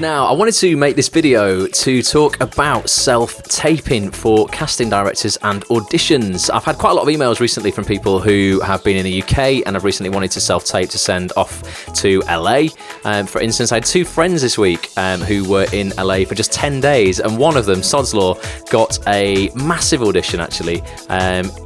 Now, I wanted to make this video to talk about self-taping for casting directors and auditions. I've had quite a lot of emails recently from people who have been in the UK and have recently wanted to self-tape to send off to LA. For instance, I had two friends this week who were in LA for just 10 days, and one of them, Sod's Law, got a massive audition actually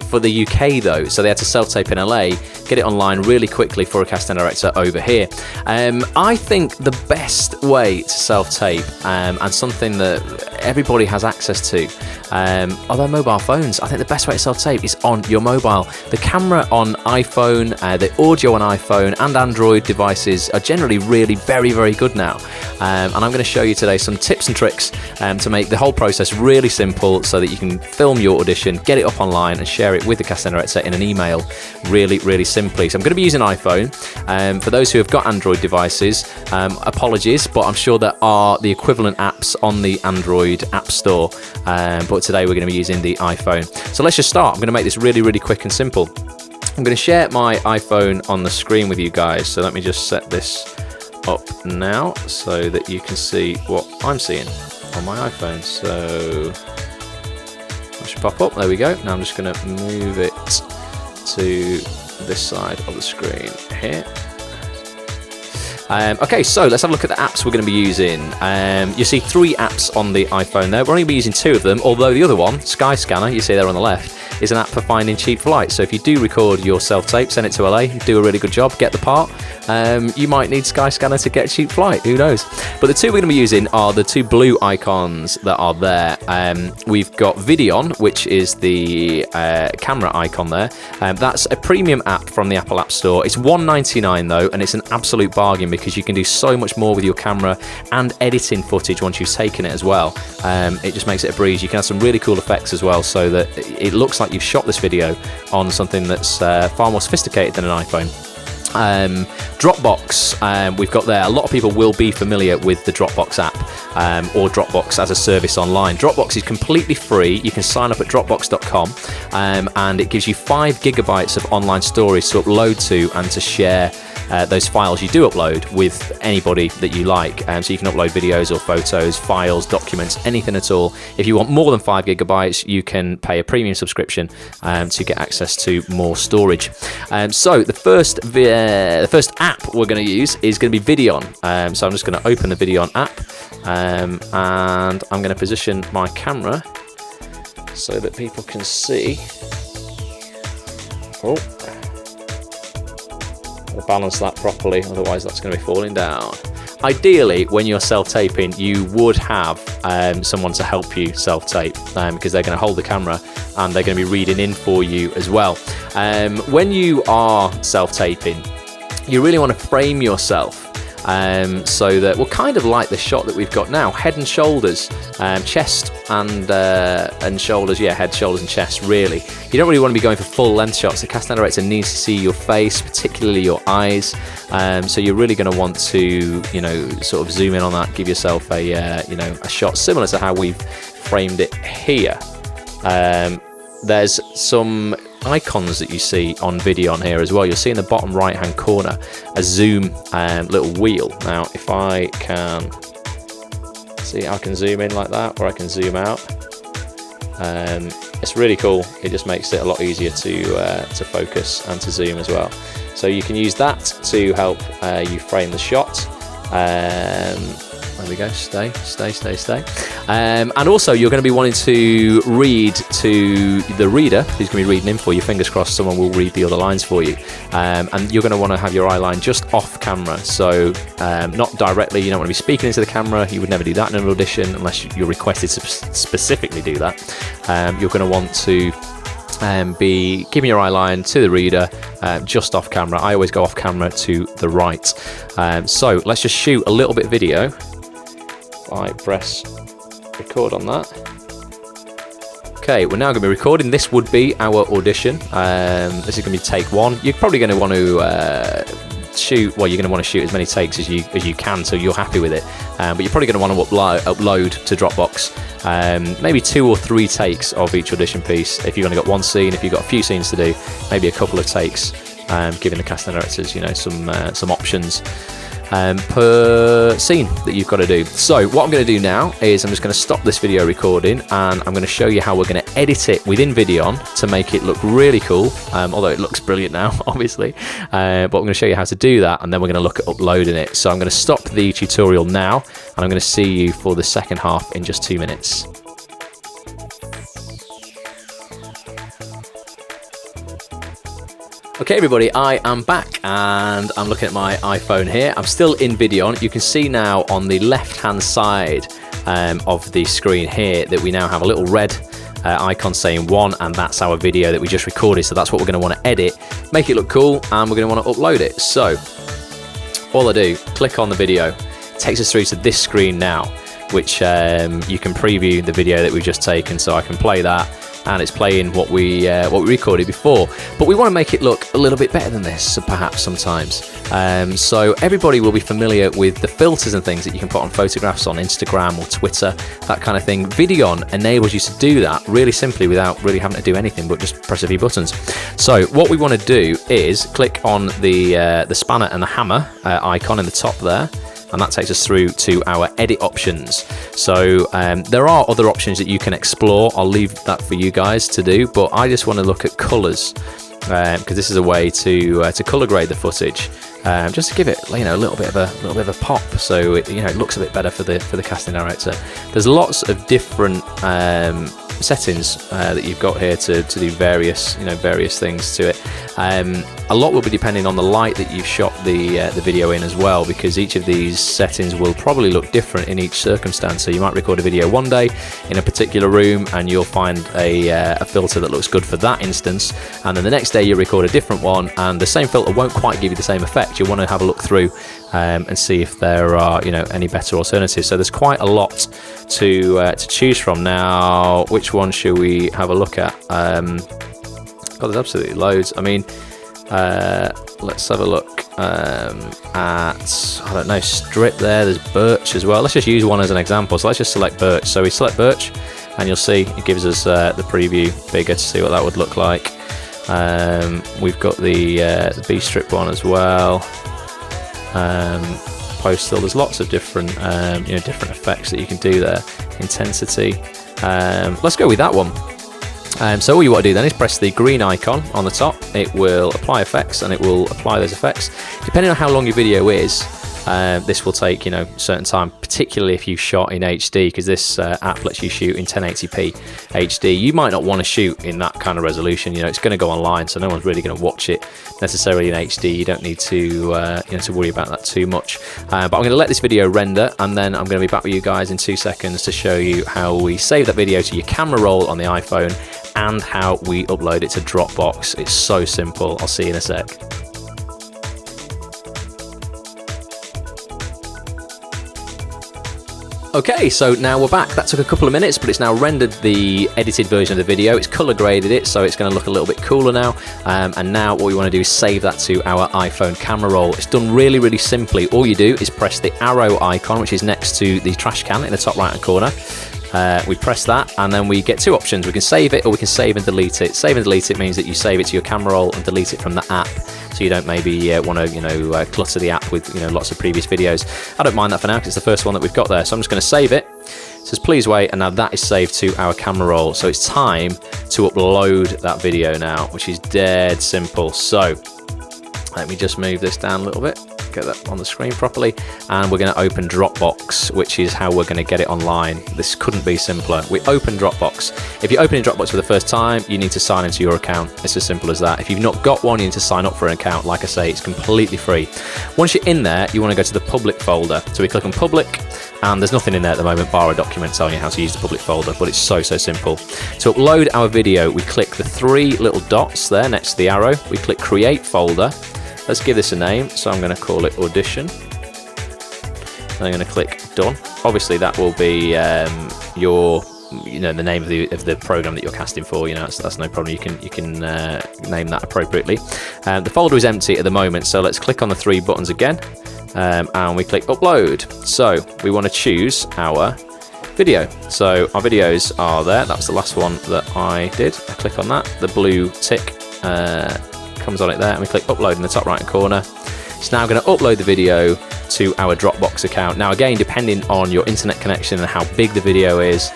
for the UK though. So they had to self-tape in LA, get it online really quickly for a casting director over here. I think the best way to self-tape and something that everybody has access to are their mobile phones. I think the best way to self-tape is on your mobile. The camera on iPhone, the audio on iPhone and Android devices are generally really very good now. And I'm going to show you today some tips and tricks to make the whole process really simple so that you can film your audition, get it up online and share it with the casting director in an email really simply. So I'm going to be using iPhone. For those who have got Android devices, apologies, but I'm sure there are the equivalent apps on the Android App Store. But today we're going to be using the iPhone. So let's just start. I'm going to make this really quick and simple. I'm going to share my iPhone on the screen with you guys. So let me just set this up now so that you can see what I'm seeing on my iPhone. So that should pop up. There we go. Now I'm just going to move it to this side of the screen here. Okay, so let's have a look at the apps we're going to be using. You see 3 apps on the iPhone there. We're only going to be using 2 of them, although the other one, Skyscanner, you see there on the left, is an app for finding cheap flights. So if you do record your self-tape, send it to LA, do a really good job, get the part, you might need Skyscanner to get a cheap flight, who knows. But the 2 we're going to be using are the 2 blue icons that are there. We've got Videon, which is the camera icon there. That's a premium app from the Apple App Store. It's $1.99 though, and it's an absolute bargain because you can do so much more with your camera and editing footage once you've taken it as well. It just makes it a breeze. You can have some really cool effects as well so that it looks like you've shot this video on something that's far more sophisticated than an iPhone. Dropbox, we've got there. A lot of people will be familiar with the Dropbox app or Dropbox as a service online. Dropbox is completely free. You can sign up at dropbox.com and it gives you 5 gigabytes of online storage to upload to and to share those files you do upload with anybody that you like. So you can upload videos or photos, files, documents, anything at all. If you want more than 5 gigabytes, you can pay a premium subscription to get access to more storage. So the first app we're going to use is going to be Videon. So I'm just going to open the Videon app and I'm going to position my camera so that people can see. Oh. Balance that properly, otherwise that's going to be falling down. Ideally, when you're self-taping, you would have someone to help you self-tape because they're going to hold the camera and they're going to be reading in for you as well. When you are self-taping, you really want to frame yourself so that, well, kind of like the shot that we've got now, head and shoulders, chest and shoulders, yeah, head, shoulders and chest, really. You don't really want to be going for full length shots. The casting director needs to see your face, particularly your eyes, so you're really going to want to, sort of zoom in on that, give yourself a, a shot similar to how we've framed it here. There's some icons that you see on Videon here as well. You'll see in the bottom right hand corner a zoom little wheel. Now if I can see, I can zoom in like that, or I can zoom out. It's really cool. It just makes it a lot easier to focus and to zoom as well. So you can use that to help you frame the shot. There we go, stay. And also you're going to be wanting to read to the reader who's going to be reading in for you. Fingers crossed someone will read the other lines for you. And you're going to want to have your eye line just off camera. So not directly, you don't want to be speaking into the camera. You would never do that in an audition unless you're requested to specifically do that. You're going to want to be keeping your eye line to the reader just off camera. I always go off camera to the right. So let's just shoot a little bit of video. I press record on that. Okay, we're now going to be recording. This would be our audition. This is going to be take 1. You're probably going to want to shoot. Well, you're going to want to shoot as many takes as you can, so you're happy with it. But you're probably going to want to upload to Dropbox. Maybe 2 or 3 takes of each audition piece. If you've only got 1 scene, if you've got a few scenes to do, maybe a couple of takes, giving the casting directors, some options. per scene that you've got to do. So what I'm going to do now is I'm just going to stop this video recording, and I'm going to show you how we're going to edit it within Videon to make it look really cool, although it looks brilliant now, obviously. But I'm going to show you how to do that, and then we're going to look at uploading it. So I'm going to stop the tutorial now, and I'm going to see you for the second half in just 2 minutes. Okay everybody, I am back and I'm looking at my iPhone here. I'm still in Videon. You can see now on the left hand side of the screen here that we now have a little red icon saying 1, and that's our video that we just recorded. So that's what we're going to want to edit, make it look cool, and we're going to want to upload it. So all I do, click on the video, it takes us through to this screen now, which you can preview the video that we've just taken. So I can play that, and it's playing what we recorded before. But we want to make it look a little bit better than this, perhaps sometimes. So everybody will be familiar with the filters and things that you can put on photographs on Instagram or Twitter, that kind of thing. Videon enables you to do that really simply without really having to do anything but just press a few buttons. So what we want to do is click on the spanner and the hammer icon in the top there, and that takes us through to our edit options. So there are other options that you can explore. I'll leave that for you guys to do, but I just want to look at colors, because this is a way to color grade the footage, just to give it, you know, a little bit of a pop, so it, you know, it looks a bit better for the casting director. There's lots of different settings that you've got here to do various things to it. A lot will be depending on the light that you've shot the video in as well, because each of these settings will probably look different in each circumstance. So you might record a video one day in a particular room and you'll find a filter that looks good for that instance, and then the next day you record a different one and the same filter won't quite give you the same effect. You'll want to have a look through and see if there are, you know, any better alternatives. So there's quite a lot to choose from. Now, which one should we have a look at? God, there's absolutely loads. I mean, let's have a look at, I don't know, strip there. There's birch as well. Let's just use one as an example. So let's just select birch. So we select birch, and you'll see it gives us the preview bigger to see what that would look like. We've got the B strip one as well. Postal. There's lots of different different effects that you can do there. Intensity. Let's go with that one. So all you want to do then is press the green icon on the top. It will apply effects, and it will apply those effects depending on how long your video is. This will take, you know, certain time, particularly if you shot in HD, because this app lets you shoot in 1080p HD. You might not want to shoot in that kind of resolution. You know, it's going to go online, so no one's really going to watch it necessarily in HD. You don't need to to worry about that too much. But I'm going to let this video render, and then I'm going to be back with you guys in 2 seconds to show you how we save that video to your camera roll on the iPhone and how we upload it to Dropbox. It's so simple. I'll see you in a sec. Okay, so now we're back. That took a couple of minutes, but it's now rendered the edited version of the video. It's color graded it, so it's going to look a little bit cooler now. And now what we want to do is save that to our iPhone camera roll. It's done really, really simply. All you do is press the arrow icon, which is next to the trash can in the top right-hand corner. We press that, and then we get two options. We can save it, or we can save and delete it. Save and delete it means that you save it to your camera roll and delete it from the app, so you don't maybe want to clutter the app with lots of previous videos. I don't mind that for now because it's the first one that we've got there. So I'm just going to save it. It says please wait, and now that is saved to our camera roll. So it's time to upload that video now, which is dead simple. So let me just move this down a little bit, get that on the screen properly, and we're going to open Dropbox, which is how we're going to get it online. This couldn't be simpler. We open Dropbox. If you're opening Dropbox for the first time, you need to sign into your account. It's as simple as that. If you've not got one, you need to sign up for an account. Like I say, it's completely free. Once you're in there, you want to go to the public folder. So we click on public, and there's nothing in there at the moment bar a document telling you how to use the public folder, but it's so simple. To upload our video, we click the three little dots there next to the arrow. We click create folder. Let's give this a name. So I'm going to call it Audition. And I'm going to click done. Obviously that will be the name of the program that you're casting for. That's no problem. You can name that appropriately. The folder is empty at the moment, so let's click on the three buttons again, and we click upload. So we want to choose our video. So our videos are there. That was the last one that I did. I click on that. The blue tick comes on it there, and we click upload in the top right hand corner. It's now going to upload the video to our Dropbox account. Now again, depending on your internet connection and how big the video is,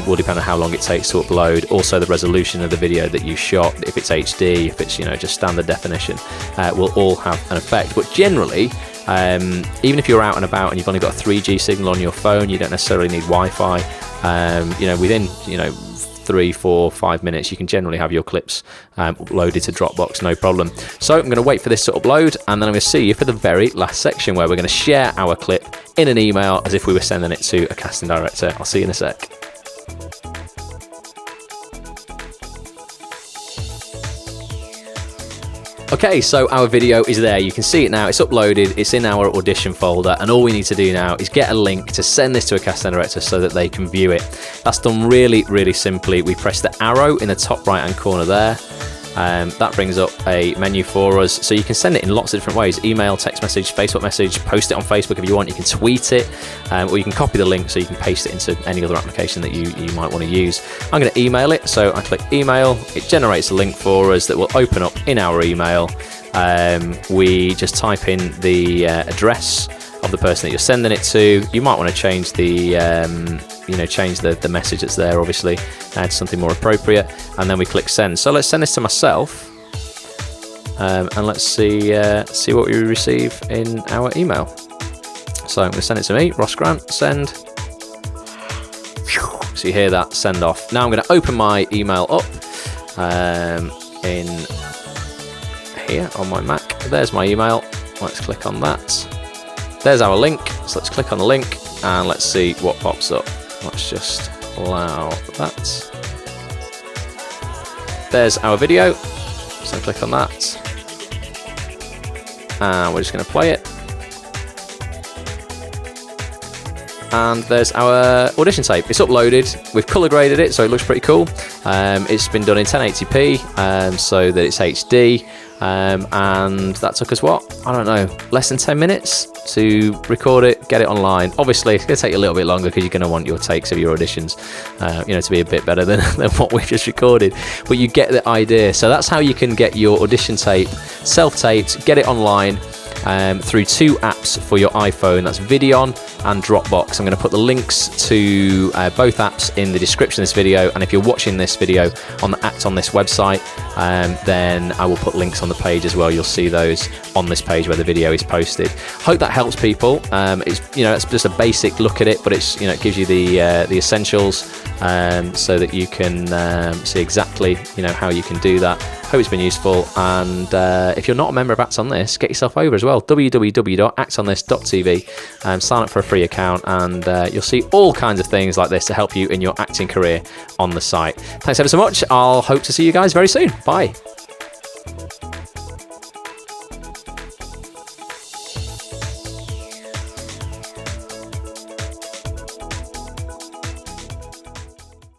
will depend on how long it takes to upload. Also the resolution of the video that you shot, if it's HD, if it's just standard definition, will all have an effect. But generally, even if you're out and about and you've only got a 3G signal on your phone, you don't necessarily need Wi-Fi. Within 3, 4, 5 minutes, you can generally have your clips uploaded to Dropbox, no problem. So I'm going to wait for this to upload, and then I'm going to see you for the very last section where we're going to share our clip in an email as if we were sending it to a casting director. I'll see you in a sec. Okay, so our video is there. You can see it now. It's uploaded. It's in our audition folder, and all we need to do now is get a link to send this to a casting director so that they can view it. That's done really, really simply. We press the arrow in the top right-hand corner there. That brings up a menu for us, so you can send it in lots of different ways: email, text message, Facebook message, post it on Facebook if you want, you can tweet it, or you can copy the link so you can paste it into any other application that you might want to use. I'm going to email it, so I click email. It generates a link for us that will open up in our email. We just type in the address of the person that you're sending it to. You might want to change the the message that's there, obviously, add something more appropriate, and then we click send. So let's send this to myself, and let's see what we receive in our email. So I'm going to send it to me, Ross Grant, send. So you hear that send off. Now I'm going to open my email up in here on my Mac. There's my email. Let's click on that. There's our link, so let's click on the link and let's see what pops up. Let's just allow that. There's our video, so click on that. And we're just going to play it. And there's our audition tape. It's uploaded. We've color graded it, so it looks pretty cool. It's been done in 1080p, so that it's HD. And that took us less than 10 minutes to record it, get it online. Obviously it's going to take you a little bit longer because you're going to want your takes of your auditions to be a bit better than what we just recorded, but you get the idea. So that's how you can get your audition tape self-taped, get it online through two apps for your iPhone. That's Videon and Dropbox. I'm going to put the links to both apps in the description of this video, and if you're watching this video on the Act on This website, then I will put links on the page as well. You'll see those on this page where the video is posted. Hope that helps people. It's just a basic look at it, but it gives you the essentials so that you can see exactly how you can do that. Hope it's been useful, and if you're not a member of Act on This, get yourself over as well. www.actonthis.tv. Sign up for a free account, and you'll see all kinds of things like this to help you in your acting career on the site. Thanks ever so much. I'll hope to see you guys very soon. Bye.